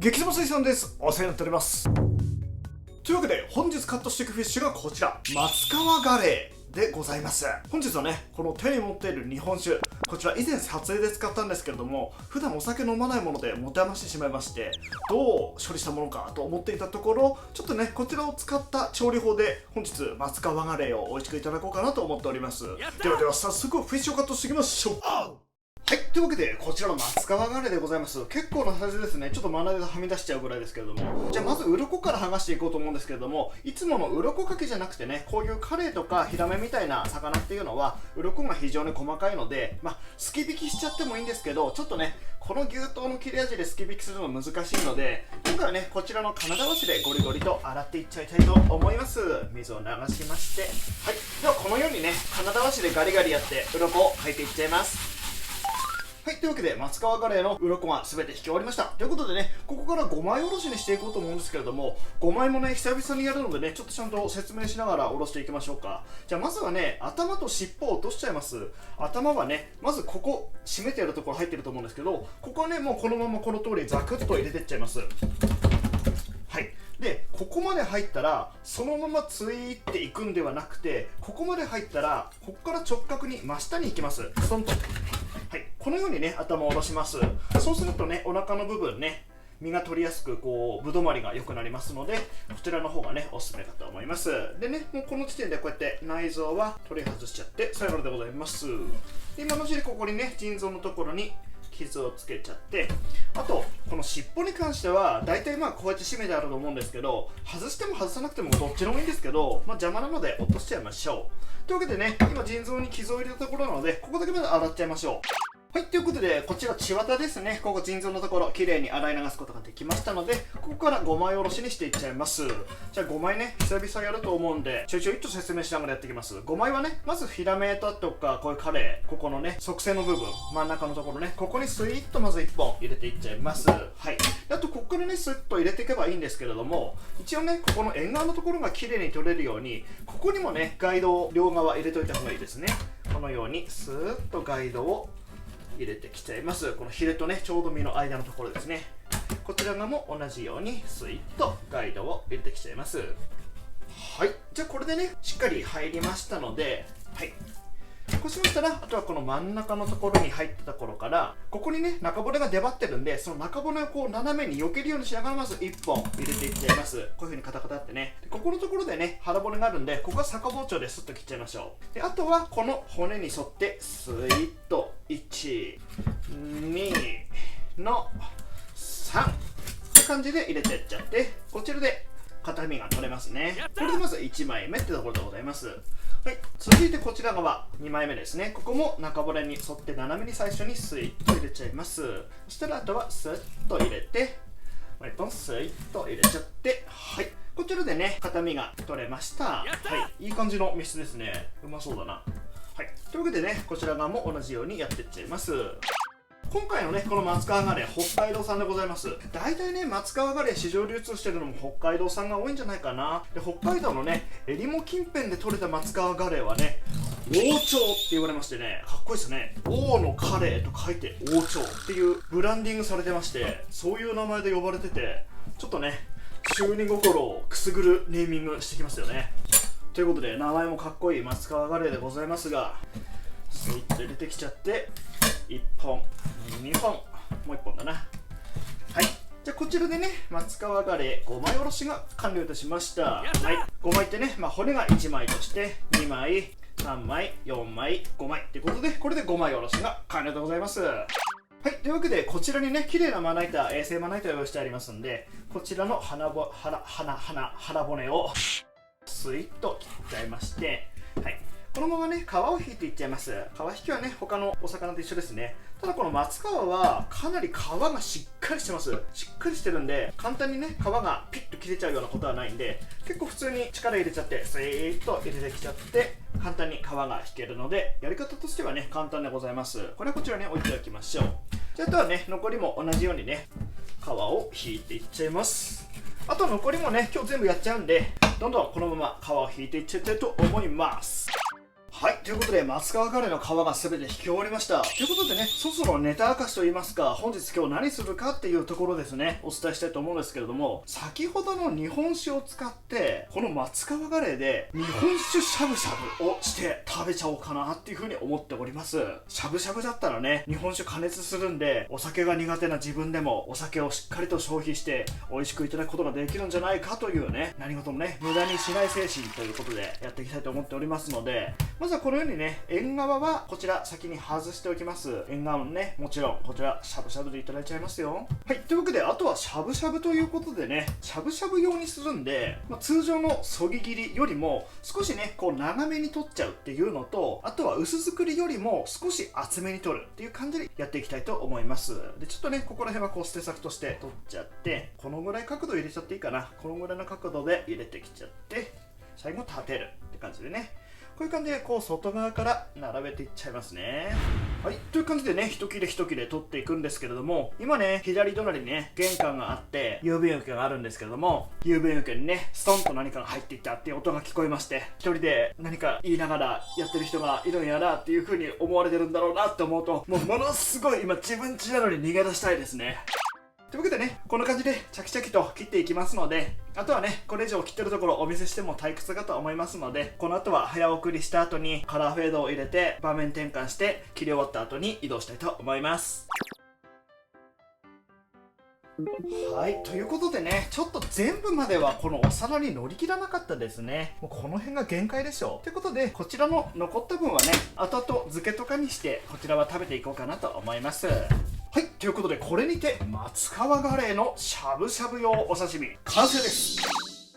激セマ水産です。お世話になっております。というわけで本日カットしていくフィッシュがこちら、松川ガレーでございます。本日はね、この手に持っている日本酒、こちら以前撮影で使ったんですけれども、普段お酒飲まないもので持て余してしまいまして、どう処理したものかと思っていたところ、ちょっとねこちらを使った調理法で本日松川ガレーを美味しくいただこうかなと思っております。では早速フィッシュをカットしていきましょう。はい、というわけでこちらの松川ガレーでございます。結構なサイズですね。ちょっとまなではみ出しちゃうぐらいですけれども、じゃあまず鱗から剥がしていこうと思うんですけれども、いつもの鱗かけじゃなくてね、こういうカレイとかヒラメみたいな魚っていうのは鱗が非常に細かいので、すき引きしちゃってもいいんですけど、ちょっとねこの牛刀の切れ味ですき引きするの難しいので、今回はねこちらの金沢市でゴリゴリと洗っていっちゃいたいと思います。水を流しまして、はい、ではこのようにね金沢市でガリガリやって鱗を剥いていっちゃいます。はい、というわけで松川ガレーの鱗が全て引き終わりました。ということでね、ここから5枚おろしにしていこうと思うんですけれども、5枚もね久々にやるのでね、ちょっとちゃんと説明しながらおろしていきましょうか。じゃあまずはね、頭と尻尾を落としちゃいます。頭はね、まずここ締めてやるところ入ってると思うんですけど、ここはねもうこのままこの通りザクッと入れてっちゃいます。はい、でここまで入ったらそのままツイーっていくんではなくて、ここまで入ったらここから直角に真下に行きます。ストンと、はい、このようにね頭を下ろします。そうするとねお腹の部分ね身が取りやすくこうぶどまりが良くなりますので、こちらの方がねおすすめかと思います。でね、もうこの時点でこうやって内臓は取り外しちゃって最後でございます。今のうちにここにね腎臓のところに傷をつけちゃって、あとこの尻尾に関しては大体こうやって締めてあると思うんですけど、外しても外さなくてもどっちでもいいんですけど、邪魔なので落としちゃいましょう。というわけでね、今腎臓に傷を入れたところなのでここだけまで洗っちゃいましょう。はい、ということでこちら血綿ですね。ここ腎臓のところきれいに洗い流すことができましたので、ここから5枚おろしにしていっちゃいます。じゃあ5枚ね久々やると思うんでちょいちょいと説明しながらやっていきます。5枚はね、まずヒラメとかこういうカレー、ここのね側線の部分真ん中のところね、ここにスイッとまず1本入れていっちゃいます。はい、あとここからねスッと入れていけばいいんですけれども、一応ねここの縁側のところがきれいに取れるようにここにもねガイドを両側入れといた方がいいですね。このようにスーッとガイドを入れてきちゃいます。このヒレとねちょうど身の間のところですね。こちら側も同じようにスイッとガイドを入れてきちゃいます。はい、じゃあこれでねしっかり入りましたので、はい、こうしましたら、あとはこの真ん中のところに入ったところからここにね中骨が出張ってるんで、その中骨をこう斜めに避けるようにしながらまず1本入れていっちゃいます。こういう風にカタカタってね、ここのところでね腹骨があるんで、ここは逆包丁でスッと切っちゃいましょう。であとはこの骨に沿ってスイッと1、2の3って感じで入れてっちゃって、こちらで片身が取れますね。これでまず1枚目ってところでございます。はい、続いてこちら側2枚目ですね。ここも中骨に沿って斜めに最初にスイッと入れちゃいます。そしたらあとはスッと入れてもう1本スイッと入れちゃって、はい、こちらでね片身が取れました。はい、いい感じの身質ですね。うまそうだな。はい、というわけでねこちら側も同じようにやっていっちゃいます。今回のねこの松川ガレー北海道産でございます。大体ね松川ガレー市場流通してるのも北海道産が多いんじゃないかな。で北海道のねえりも近辺で採れた松川ガレーはね王朝って言われましてね、かっこいいですね。王のカレーと書いて王朝っていうブランディングされてまして、そういう名前で呼ばれてて、ちょっとね中二心をくすぐるネーミングしてきますよね。ということで名前もかっこいい松川ガレーでございますが、スイッと入れてきちゃって1本2本もう1本だな。はい、じゃあこちらでね松川ガレー5枚おろしが完了いたしました。はい、5枚ってね、骨が1枚として2枚3枚4枚5枚ってことで、これで5枚おろしが完了でございます。はい、というわけでこちらにね綺麗なまな板、衛生まな板を用意してありますんで、こちらの腹骨をスイッと切っちゃいまして、はい、このままね皮を引いていっちゃいます。皮引きはね他のお魚と一緒ですね。ただこの松川はかなり皮がしっかりしてます。しっかりしてるんで簡単にね皮がピッと切れちゃうようなことはないんで、結構普通に力入れちゃってスイーッと入れてきちゃって簡単に皮が引けるので、やり方としてはね簡単でございます。これはこちらに置いておきましょう。じゃあ、あとはね残りも同じようにね皮を引いていっちゃいます。あと残りもね今日全部やっちゃうんで、どんどんこのまま皮を引いていっちゃいたいと思います。はい、ということで松川カレーの皮が全て引き終わりました。ということでね、そろそろネタ明かしといいますか、本日今日何するかっていうところですね、お伝えしたいと思うんですけれども、先ほどの日本酒を使ってこの松川カレーで日本酒しゃぶしゃぶをして食べちゃおうかなっていう風に思っております。しゃぶしゃぶだったらね、日本酒加熱するんで、お酒が苦手な自分でもお酒をしっかりと消費して美味しくいただくことができるんじゃないかというね、何事もね無駄にしない精神ということでやっていきたいと思っておりますので、まずはこのようにね、縁側はこちら先に外しておきます。縁側もね、もちろんこちらしゃぶしゃぶでいただいちゃいますよ。はい、というわけであとはしゃぶしゃぶということでね、しゃぶしゃぶ用にするんで、通常のそぎ切りよりも少しねこう長めに取っちゃうっていうのと、あとは薄作りよりも少し厚めに取るっていう感じでやっていきたいと思います。でちょっとねここら辺はこう捨て先として取っちゃって、このぐらい角度入れちゃっていいかな。このぐらいの角度で入れてきちゃって、最後立てるって感じでね、こういう感じでこう外側から並べていっちゃいますね。はい、という感じでね、一切れ一切れ取っていくんですけれども、今ね左隣にね玄関があって郵便受けがあるんですけれども、郵便受けにねストンと何かが入っていったっていう音が聞こえまして、一人で何か言いながらやってる人がいるんやなっていう風に思われてるんだろうなって思うと、もうものすごい今自分家なのに逃げ出したいですね。というわけでね、こんな感じでチャキチャキと切っていきますので、あとはねこれ以上切ってるところお見せしても退屈かと思いますので、この後は早送りした後にカラーフェードを入れて場面転換して切り終わった後に移動したいと思います。はい、ということでね、ちょっと全部まではこのお皿に乗り切らなかったですね。もうこの辺が限界でしょう。ということでこちらの残った分はね、後々漬けとかにしてこちらは食べていこうかなと思います。はい、ということでこれにて松川ガレーのしゃぶしゃぶ用お刺身完成です。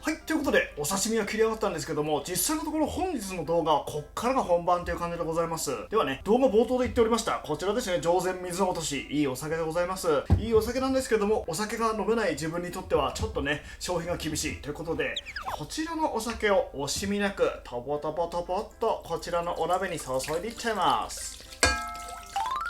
はい、ということでお刺身は切り上がったんですけども、実際のところ本日の動画はこっからが本番という感じでございます。ではね、動画冒頭で言っておりましたこちらですね、上善水落とし、いいお酒でございます。いいお酒なんですけども、お酒が飲めない自分にとってはちょっとね消費が厳しいということで、こちらのお酒を惜しみなくトポトポトポっとこちらのお鍋に注いでいっちゃいます。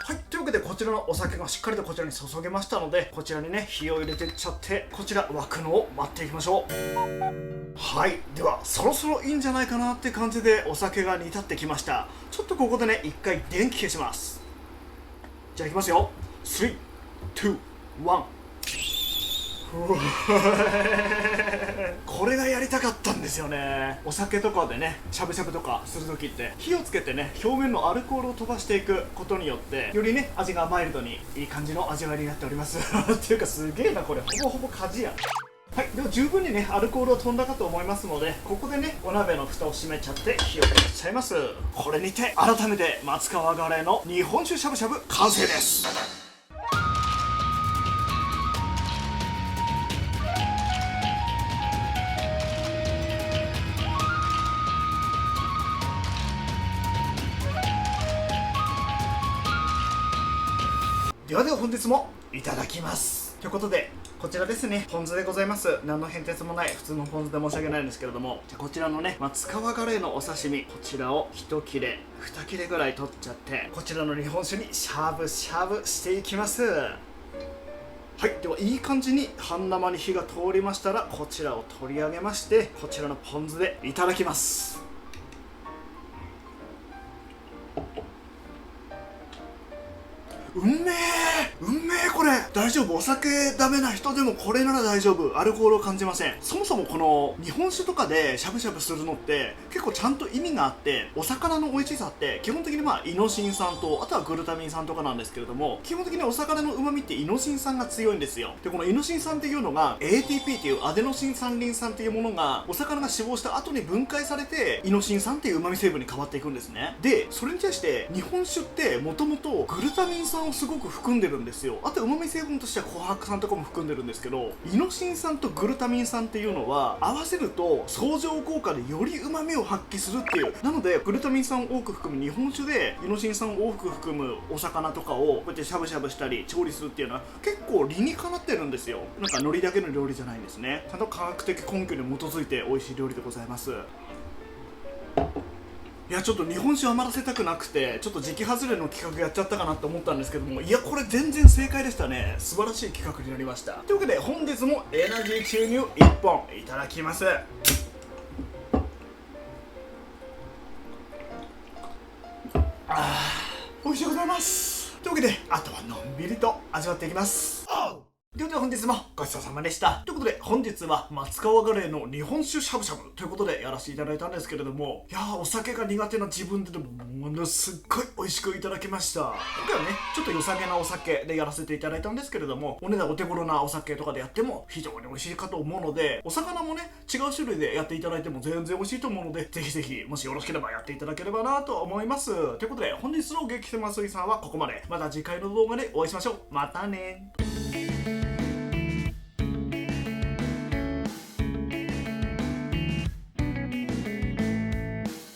はい、というわけでこちらのお酒がしっかりとこちらに注げましたので、こちらにね火を入れていっちゃって、こちら沸くのを待っていきましょう。はい、ではそろそろいいんじゃないかなって感じでお酒が煮立ってきました。ちょっとここでね一回電気消します。じゃあいきますよ。3、2、1。これがやりたかったんですよね。お酒とかでねしゃぶしゃぶとかする時って火をつけてね表面のアルコールを飛ばしていくことによってよりね味がマイルドにいい感じの味わいになっておりますっていうかすげえな、これほぼほぼ火事やん。はい、でも十分にねアルコールを飛んだかと思いますので、ここでねお鍋の蓋を閉めちゃって火を消しちゃいます。これにて改めて松川ガレーの日本酒しゃぶしゃぶ完成です。ではでは本日もいただきます。ということでこちらですね、ポン酢でございます。何の変哲もない普通のポン酢で申し訳ないんですけれども、じゃこちらのね松川ガレーのお刺身、こちらを1切れ2切れぐらい取っちゃって、こちらの日本酒にしゃぶしゃぶしていきます。はい、ではいい感じに半生に火が通りましたら、こちらを取り上げまして、こちらのポン酢でいただきます。うんめえこれ大丈夫。お酒ダメな人でもこれなら大丈夫。アルコールを感じません。そもそもこの日本酒とかでしゃぶしゃぶするのって結構ちゃんと意味があって、お魚の美味しさって基本的にイノシン酸とあとはグルタミン酸とかなんですけれども、基本的にお魚の旨味ってイノシン酸が強いんですよ。でこのイノシン酸っていうのが ATP っていうアデノシン三リン酸っていうものがお魚が死亡した後に分解されてイノシン酸っていう旨味成分に変わっていくんですね。でそれに対して日本酒ってもともとグルタミン酸をすごく含んでるんですよ。あと旨味成分としては琥珀酸とかも含んでるんですけど、イノシン酸とグルタミン酸っていうのは合わせると相乗効果でより旨味を発揮するっていう。なのでグルタミン酸を多く含む日本酒でイノシン酸を多く含むお魚とかをこうやってしゃぶしゃぶしたり調理するっていうのは結構理にかなってるんですよ。なんか海苔だけの料理じゃないんですね。ちゃんと科学的根拠に基づいて美味しい料理でございます。いやちょっと日本酒余らせたくなくてちょっと時期外れの企画やっちゃったかなと思ったんですけども、いやこれ全然正解でしたね。素晴らしい企画になりました。というわけで本日もエナジー注入1本いただきます。美味しいございます。というわけで、あとはのんびりと味わっていきます。ということで本日もごちそうさまでした。ということで本日は松川ガレーの日本酒しゃぶしゃぶということでやらせていただいたんですけれども、いやーお酒が苦手な自分でもものすっごい美味しくいただきました。今回はねちょっと良さげなお酒でやらせていただいたんですけれども、お値段お手頃なお酒とかでやっても非常に美味しいかと思うので、お魚もね違う種類でやっていただいても全然美味しいと思うので、ぜひぜひもしよろしければやっていただければなと思います。ということで本日の激セマ水産はここまで。また次回の動画でお会いしましょう。またね。